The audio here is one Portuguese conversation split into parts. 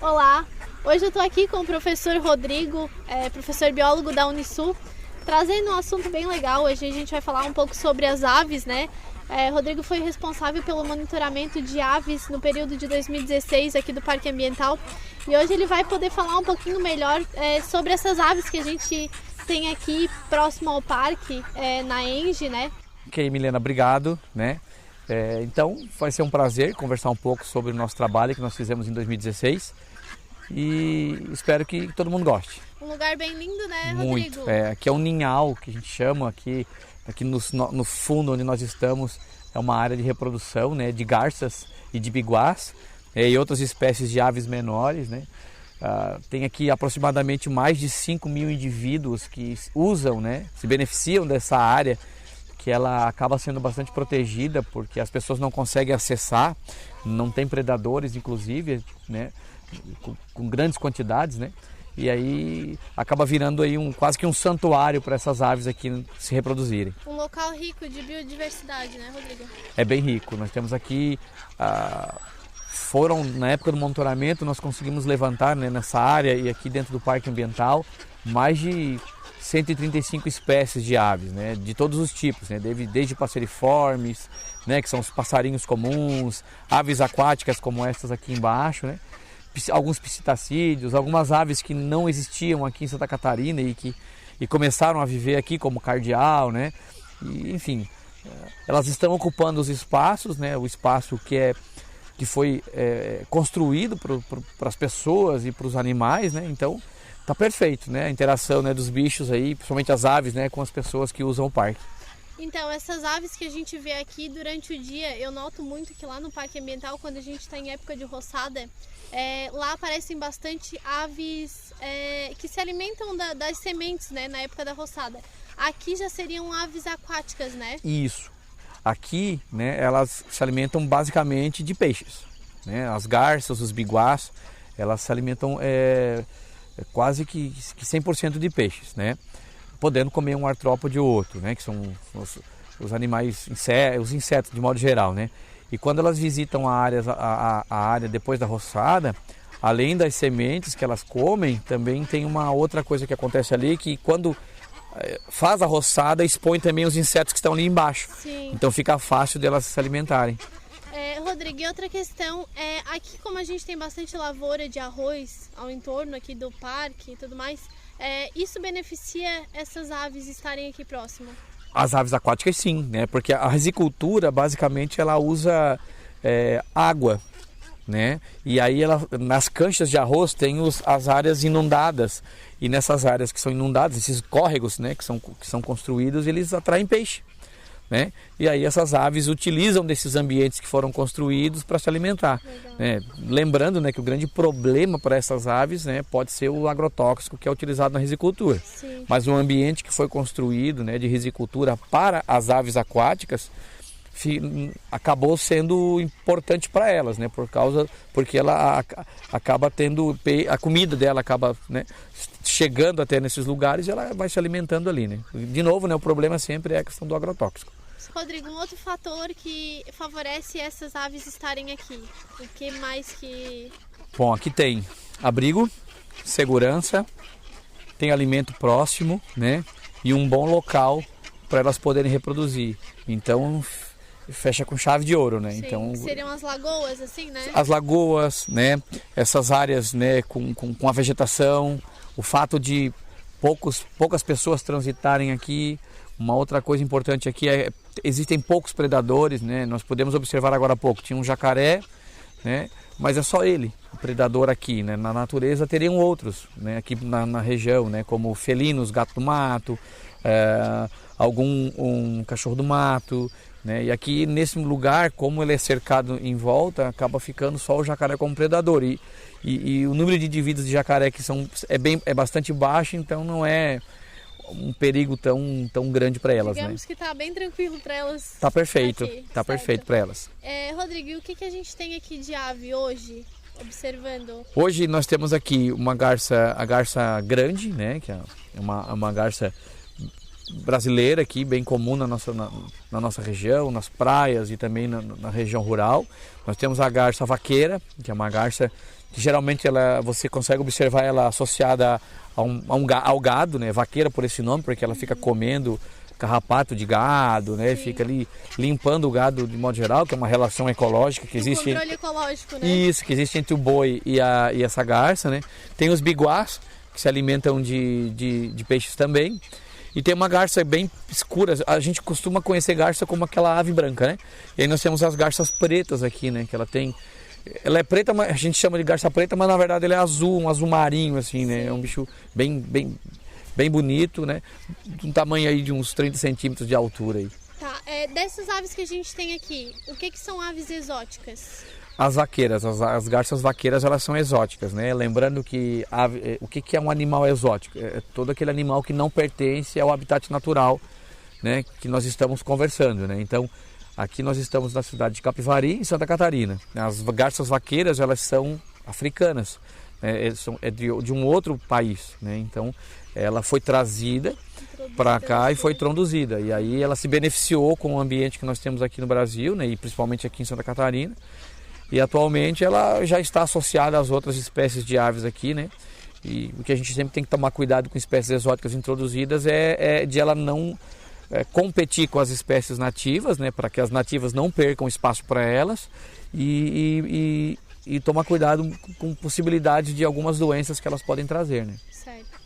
Olá, hoje eu estou aqui com o professor Rodrigo, professor biólogo da Unisul, trazendo um assunto bem legal. Hoje a gente vai falar um pouco sobre as aves, né? Rodrigo foi responsável pelo monitoramento de aves no período de 2016 aqui do Parque Ambiental e hoje ele vai poder falar um pouquinho melhor sobre essas aves que a gente tem aqui próximo ao parque, na ENGE, né? Ok, Milena, obrigado, né? Então vai ser um prazer conversar um pouco sobre o nosso trabalho que nós fizemos em 2016 e espero que todo mundo goste. Um lugar bem lindo, né, Rodrigo? Muito. Aqui é um ninhal que a gente chama, aqui no fundo onde nós estamos é uma área de reprodução, né, de garças e de biguás e outras espécies de aves menores, né? Tem aqui aproximadamente mais de 5.000 indivíduos que usam, né, se beneficiam dessa área, que ela acaba sendo bastante protegida porque as pessoas não conseguem acessar, não tem predadores inclusive, né, com grandes quantidades, né? E aí acaba virando aí quase que um santuário para essas aves aqui se reproduzirem. Um local rico de biodiversidade, né, Rodrigo? É bem rico. Nós temos aqui, na época do monitoramento, nós conseguimos levantar, né, nessa área e aqui dentro do Parque Ambiental mais de 135 espécies de aves, né, de todos os tipos, né, desde passeriformes, né, que são os passarinhos comuns, aves aquáticas como essas aqui embaixo, né, alguns psitacídeos, algumas aves que não existiam aqui em Santa Catarina e começaram a viver aqui, como cardeal, né, e, enfim, elas estão ocupando os espaços, né, o espaço que foi construído para as pessoas e para os animais, né, então tá perfeito, né? A interação, né, dos bichos aí, principalmente as aves, né, com as pessoas que usam o parque. Então, essas aves que a gente vê aqui durante o dia, eu noto muito que lá no Parque Ambiental, quando a gente está em época de roçada, lá aparecem bastante aves que se alimentam das sementes, né, na época da roçada. Aqui já seriam aves aquáticas, né? Isso. Aqui, né, elas se alimentam basicamente de peixes, né? As garças, os biguás, elas se alimentam quase que 100% de peixes, né? Podendo comer um artrópode ou outro, né? Que são os animais, os insetos de modo geral, né? E quando elas visitam a área depois da roçada, além das sementes que elas comem, também tem uma outra coisa que acontece ali, que quando faz a roçada, expõe também os insetos que estão ali embaixo. Sim. Então fica fácil delas se alimentarem. Rodrigo, e outra questão aqui, como a gente tem bastante lavoura de arroz ao entorno aqui do parque e tudo mais, isso beneficia essas aves estarem aqui próximo? As aves aquáticas sim, né? Porque a risicultura basicamente ela usa água, né? E aí nas canchas de arroz tem as áreas inundadas e nessas áreas que são inundadas, esses córregos, né, que são construídos, eles atraem peixe, né? E aí essas aves utilizam desses ambientes que foram construídos para se alimentar, né? Lembrando, né, que o grande problema para essas aves, né, pode ser o agrotóxico que é utilizado na risicultura. Sim. Mas o ambiente que foi construído, né, de risicultura para as aves aquáticas acabou sendo importante para elas, né, porque ela acaba tendo a comida dela acaba, né, chegando até nesses lugares e ela vai se alimentando ali, né? De novo, né, o problema sempre é a questão do agrotóxico. Rodrigo, um outro fator que favorece essas aves estarem aqui, o que mais que... Bom, aqui tem abrigo, segurança, tem alimento próximo, né, e um bom local para elas poderem reproduzir. Então fecha com chave de ouro, né? Sim, então seriam as lagoas, assim, né? As lagoas, né? Essas áreas, né, com a vegetação, o fato de poucas pessoas transitarem aqui. Uma outra coisa importante aqui existem poucos predadores, né? Nós podemos observar agora há pouco, tinha um jacaré, né? Mas é só ele, o predador aqui, né? Na natureza teriam outros, né? Aqui na região, né? Como felinos, gato do mato, um cachorro do mato, né? E aqui nesse lugar, como ele é cercado em volta, acaba ficando só o jacaré como predador. E o número de indivíduos de jacaré que é bastante baixo, então não é um perigo tão grande para elas, Digamos, né? que está bem tranquilo para elas. Tá perfeito, aqui, tá perfeito para elas. Rodrigo, e o que a gente tem aqui de ave hoje, observando? Hoje nós temos aqui a garça grande, né? Que é uma garça brasileira aqui, bem comum na nossa região, nas praias e também na região rural. Nós temos a garça vaqueira, que é uma garça que geralmente você consegue observar ela associada ao gado, né? Vaqueira por esse nome, porque ela fica comendo carrapato de gado, né? Sim. Fica ali limpando o gado de modo geral, que é uma relação ecológica que existe. Controle ecológico, né? Isso, que existe entre o boi e essa garça, né? Tem os biguás, que se alimentam de peixes também. E tem uma garça bem escura, a gente costuma conhecer garça como aquela ave branca, né? E aí nós temos as garças pretas aqui, né? Que ela é preta, a gente chama de garça preta, mas na verdade ela é azul, um azul marinho, assim, né? Sim. É um bicho bem bonito, né? De um tamanho aí de uns 30 centímetros de altura aí. Tá, dessas aves que a gente tem aqui, o que são aves exóticas? As vaqueiras, as garças vaqueiras, elas são exóticas, né? Lembrando que o que é um animal exótico? É todo aquele animal que não pertence ao habitat natural, né? Que nós estamos conversando, né? Então, aqui nós estamos na cidade de Capivari, em Santa Catarina. As garças vaqueiras, elas são africanas, né? De um outro país, né? Então, ela foi trazida para cá e foi introduzida. E aí ela se beneficiou com o ambiente que nós temos aqui no Brasil, né? E principalmente aqui em Santa Catarina. E atualmente ela já está associada às outras espécies de aves aqui, né? E o que a gente sempre tem que tomar cuidado com espécies exóticas introduzidas é de ela não competir com as espécies nativas, né? Para que as nativas não percam espaço para elas e tomar cuidado com possibilidades de algumas doenças que elas podem trazer, né? Certo.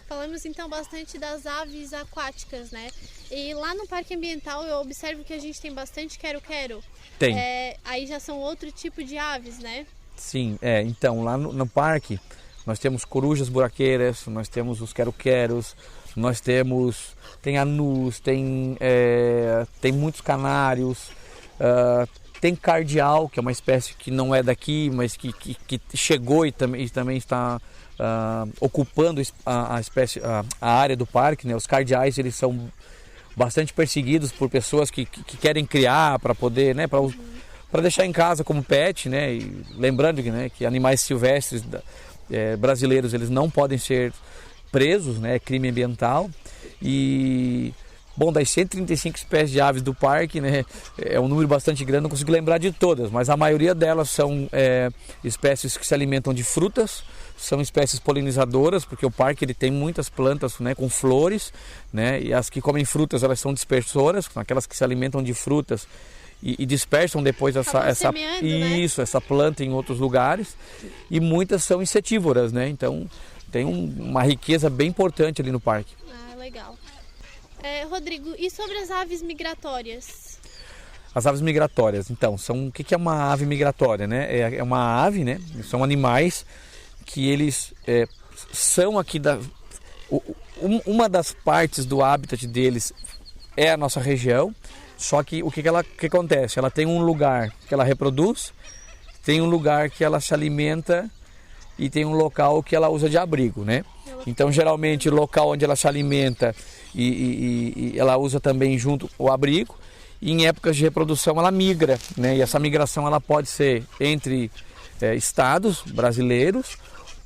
Falamos então bastante das aves aquáticas, né? E lá no Parque Ambiental eu observo que a gente tem bastante quero-quero. Tem. Aí já são outro tipo de aves, né? Sim, então lá no parque nós temos corujas buraqueiras, nós temos os quero-queros, nós tem anus, tem muitos canários, tem cardeal, que é uma espécie que não é daqui, mas que chegou e também está ocupando a área do parque, né? Os cardeais, eles são bastante perseguidos por pessoas que querem criar para poder, né? Para deixar em casa como pet, né? E lembrando que animais silvestres brasileiros, eles não podem ser presos, né? É crime ambiental. E bom, das 135 espécies de aves do parque, né? É um número bastante grande, não consigo lembrar de todas, mas a maioria delas são espécies que se alimentam de frutas, são espécies polinizadoras, porque o parque ele tem muitas plantas, né, com flores, né? E as que comem frutas, elas são dispersoras, aquelas que se alimentam de frutas e dispersam depois essa planta em outros lugares. E muitas são insetívoras, né? Então tem uma riqueza bem importante ali no parque. Ah, legal. Rodrigo, e sobre as aves migratórias? As aves migratórias, então, o que é uma ave migratória, né? É uma ave, né? São animais que eles são aqui uma das partes do habitat deles é a nossa região, só que o que acontece? Ela tem um lugar que ela reproduz, tem um lugar que ela se alimenta e tem um local que ela usa de abrigo, né? Então, geralmente, o local onde ela se alimenta e ela usa também junto o abrigo, e em épocas de reprodução ela migra, né? E essa migração ela pode ser entre estados brasileiros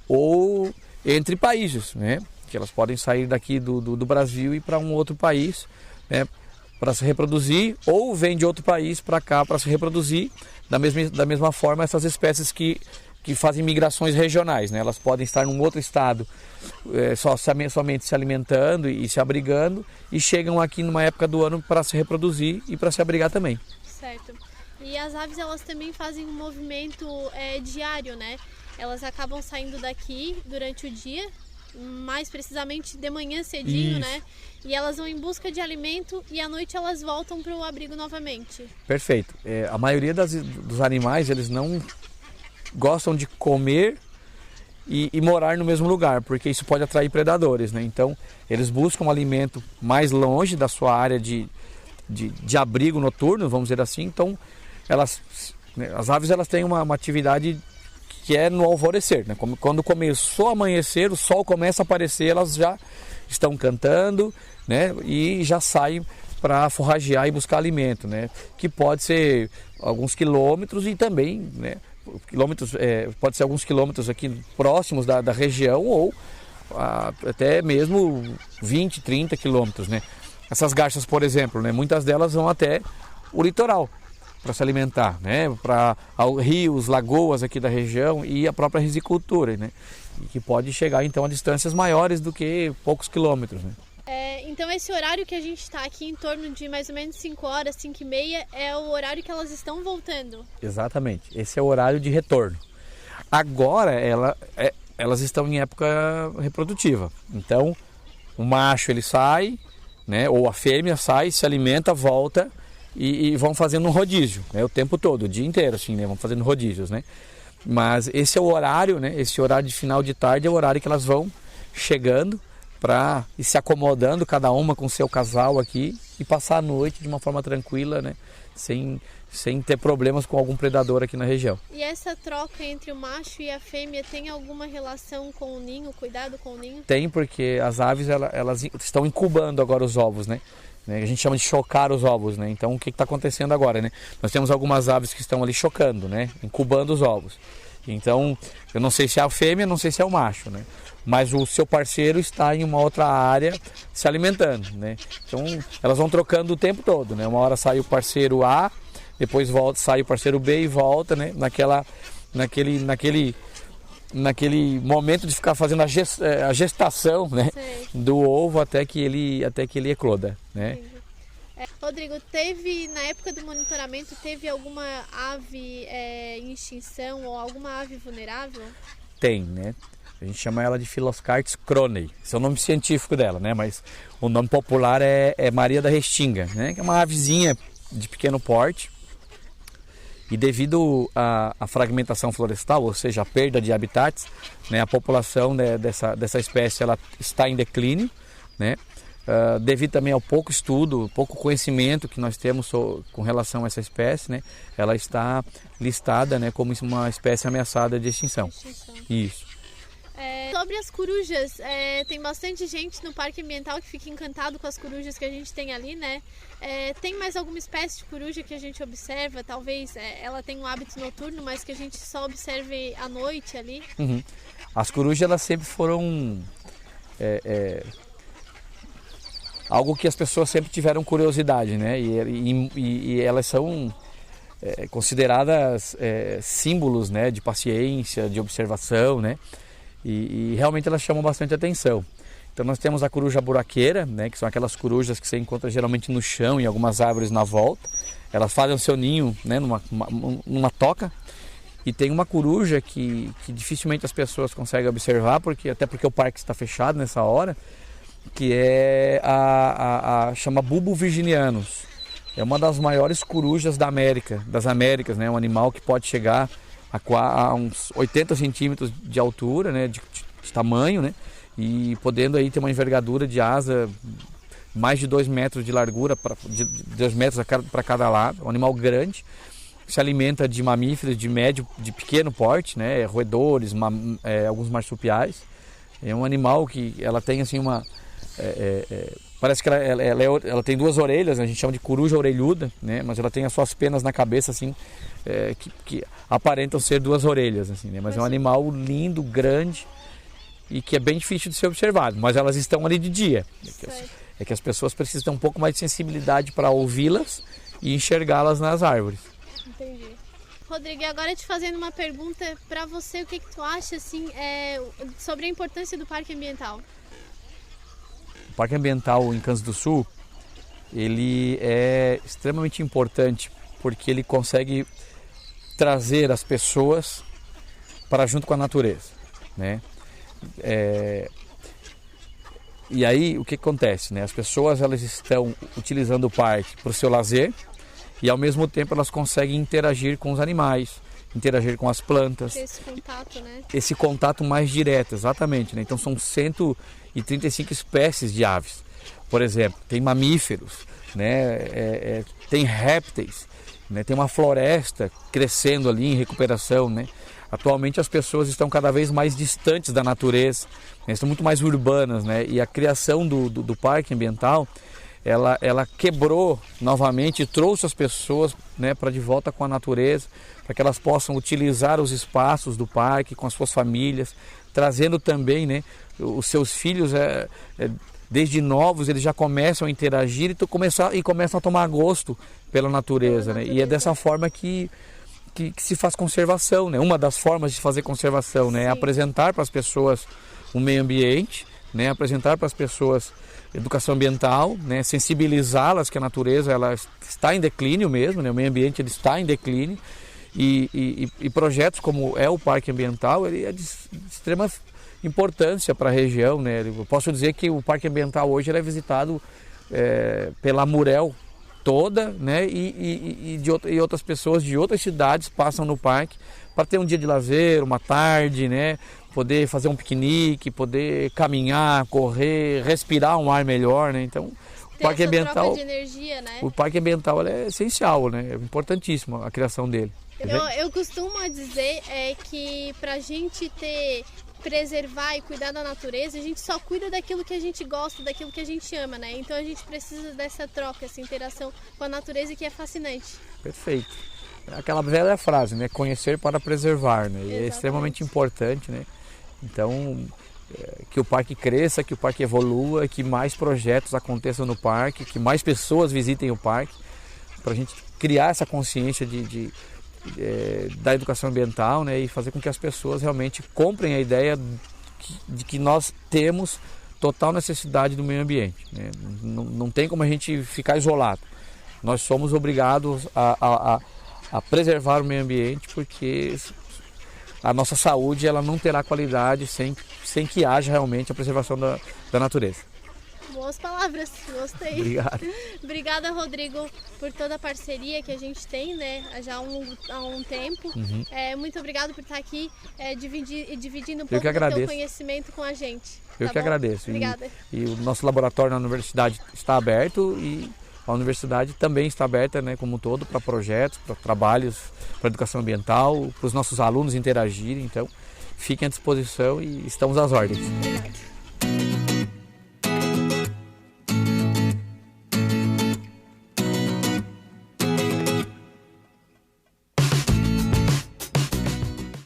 ou entre países, né? Que elas podem sair daqui do Brasil e para um outro país, né? Para se reproduzir, ou vem de outro país para cá para se reproduzir. Da mesma forma, essas espécies que fazem migrações regionais, né? Elas podem estar num outro estado somente se alimentando e se abrigando, e chegam aqui numa época do ano para se reproduzir e para se abrigar também. Certo. E as aves, elas também fazem um movimento diário, né? Elas acabam saindo daqui durante o dia, mais precisamente de manhã cedinho, né? E elas vão em busca de alimento e à noite elas voltam para o abrigo novamente. Perfeito. A maioria dos animais, eles não gostam de comer e morar no mesmo lugar, porque isso pode atrair predadores, né? Então, eles buscam alimento mais longe da sua área de abrigo noturno, vamos dizer assim. Então, as aves, elas têm uma atividade que é no alvorecer, né? Quando começou a amanhecer, o sol começa a aparecer, elas já estão cantando, né? E já saem para forragear e buscar alimento, né? Que pode ser alguns quilômetros e também, né? Pode ser alguns quilômetros aqui próximos da região, ou até mesmo 20, 30 quilômetros, né? essas garças, por exemplo, né, muitas delas vão até o litoral para se alimentar, né, para rios, lagoas aqui da região e a própria risicultura, né, que pode chegar então a distâncias maiores do que poucos quilômetros, né. Então esse horário que a gente está aqui, em torno de mais ou menos 5 horas, 5h30, é o horário que elas estão voltando? Exatamente, esse é o horário de retorno. Agora elas estão em época reprodutiva, então o macho ele sai, né, ou a fêmea sai, se alimenta, volta e vão fazendo um rodízio, né, o tempo todo, o dia inteiro, assim, né, vão fazendo rodízios, né. Mas esse é o horário, né, esse horário de final de tarde é o horário que elas vão chegando para ir se acomodando, cada uma com o seu casal aqui, e passar a noite de uma forma tranquila, né, sem ter problemas com algum predador aqui na região. E essa troca entre o macho e a fêmea tem alguma relação com o ninho, cuidado com o ninho? Tem, porque as aves elas estão incubando agora os ovos, né? A gente chama de chocar os ovos, né? Então o que está acontecendo agora, né? Nós temos algumas aves que estão ali chocando, né? Incubando os ovos. Então eu não sei se é a fêmea, não sei se é o macho, né? Mas o seu parceiro está em uma outra área se alimentando, né? Então elas vão trocando o tempo todo, né? Uma hora sai o parceiro A, depois volta, sai o parceiro B e volta, né? Naquele momento de ficar fazendo a gestação, né? Do ovo até que ele ecloda, né? Rodrigo, na época do monitoramento, teve alguma ave em extinção ou alguma ave vulnerável? Tem, né? A gente chama ela de Phyllocartes cronei. Esse é o nome científico dela, né? Mas o nome popular é Maria da Restinga, né? Que é uma avezinha de pequeno porte. E devido à fragmentação florestal, ou seja, a perda de habitats, né, a população, né, dessa espécie ela está em declínio, né, devido também ao pouco estudo, pouco conhecimento que nós temos com relação a essa espécie, né, ela está listada, né, como uma espécie ameaçada de extinção. Isso. Sobre as corujas, tem bastante gente no Parque Ambiental que fica encantado com as corujas que a gente tem ali, né? Tem mais alguma espécie de coruja que a gente observa? Talvez ela tenha um hábito noturno, mas que a gente só observe à noite ali? Uhum. As corujas elas sempre foram algo que as pessoas sempre tiveram curiosidade, né? E elas são consideradas símbolos, né, de paciência, de observação, né? E realmente elas chamam bastante atenção. Então nós temos a coruja buraqueira, né, que são aquelas corujas que você encontra geralmente no chão e algumas árvores na volta. Elas fazem o seu ninho, né, numa toca. E tem uma coruja que dificilmente as pessoas conseguem observar, até porque o parque está fechado nessa hora, que é chama Bulbo virginianus. É uma das maiores corujas das Américas, né, um animal que pode chegar a uns 80 centímetros de altura, né, de tamanho, né, e podendo aí ter uma envergadura de asa mais de 2 metros de largura, 2 metros para cada lado, um animal grande, se alimenta de mamíferos de pequeno porte, né, roedores, alguns marsupiais. É um animal que ela tem assim parece que ela tem 2 orelhas, né? A gente chama de coruja orelhuda, né? Mas ela tem as suas penas na cabeça assim, que aparentam ser 2 orelhas, assim, né? Mas é um animal lindo, grande e que é bem difícil de ser observado. Mas elas estão ali de dia. É que as pessoas precisam ter um pouco mais de sensibilidade para ouvi-las e enxergá-las nas árvores. Entendi. Rodrigo, e agora te fazendo uma pergunta para você, o que tu acha assim, sobre a importância do Parque Ambiental? O Parque Ambiental em Campos do Sul, ele é extremamente importante porque ele consegue trazer as pessoas para junto com a natureza, né? E aí o que acontece, né? As pessoas elas estão utilizando o parque para o seu lazer e ao mesmo tempo elas conseguem interagir com os animais, interagir com as plantas. Esse contato, né? Esse contato mais direto, exatamente, né? Então são 135 espécies de aves. Por exemplo, tem mamíferos, né? Tem répteis, né? Tem uma floresta crescendo ali em recuperação, né? Atualmente as pessoas estão cada vez mais distantes da natureza, né? Estão muito mais urbanas, né? E a criação do parque ambiental, ela quebrou novamente e trouxe as pessoas, né, para de volta com a natureza, para que elas possam utilizar os espaços do parque com as suas famílias, trazendo também, né, os seus filhos desde novos, eles já começam a interagir e começam a tomar gosto pela natureza, né? E é dessa forma que se faz conservação, né? Uma das formas de fazer conservação, né? É apresentar para as pessoas o meio ambiente, né? Apresentar para as pessoas educação ambiental, né? Sensibilizá-las que a natureza ela está em declínio mesmo, né? O meio ambiente ele está em declínio e projetos como é o Parque Ambiental, ele é de extrema importância para a região, né? Eu posso dizer que o Parque Ambiental hoje ele é visitado pela Murel toda, né? E outras pessoas de outras cidades passam no parque para ter um dia de lazer, uma tarde, né? Poder fazer um piquenique, poder caminhar, correr, respirar um ar melhor, né? Então, o Parque Ambiental, troca de energia, né? O Parque Ambiental é essencial, né? É importantíssimo a criação dele. Eu costumo dizer que para a gente preservar e cuidar da natureza, a gente só cuida daquilo que a gente gosta, daquilo que a gente ama, né? Então a gente precisa dessa troca, essa interação com a natureza que é fascinante. Perfeito. Aquela velha frase, né? Conhecer para preservar, né? E é extremamente importante, né? Então, que o parque cresça, que o parque evolua, que mais projetos aconteçam no parque, que mais pessoas visitem o parque, para a gente criar essa consciência da educação ambiental, né, e fazer com que as pessoas realmente comprem a ideia de que nós temos total necessidade do meio ambiente, né? Não tem como a gente ficar isolado. Nós somos obrigados a preservar o meio ambiente, porque a nossa saúde ela não terá qualidade sem que haja realmente a preservação da natureza. Boas palavras, gostei. Obrigado. Obrigada, Rodrigo, por toda a parceria que a gente tem, né, já há um tempo. Uhum. Muito obrigado por estar aqui dividindo um pouco do teu conhecimento com a gente. Eu que agradeço. Obrigada. E o nosso laboratório na universidade está aberto e a universidade também está aberta, né, como um todo, para projetos, para trabalhos, para educação ambiental, para os nossos alunos interagirem. Então, fiquem à disposição e estamos às ordens. Obrigada.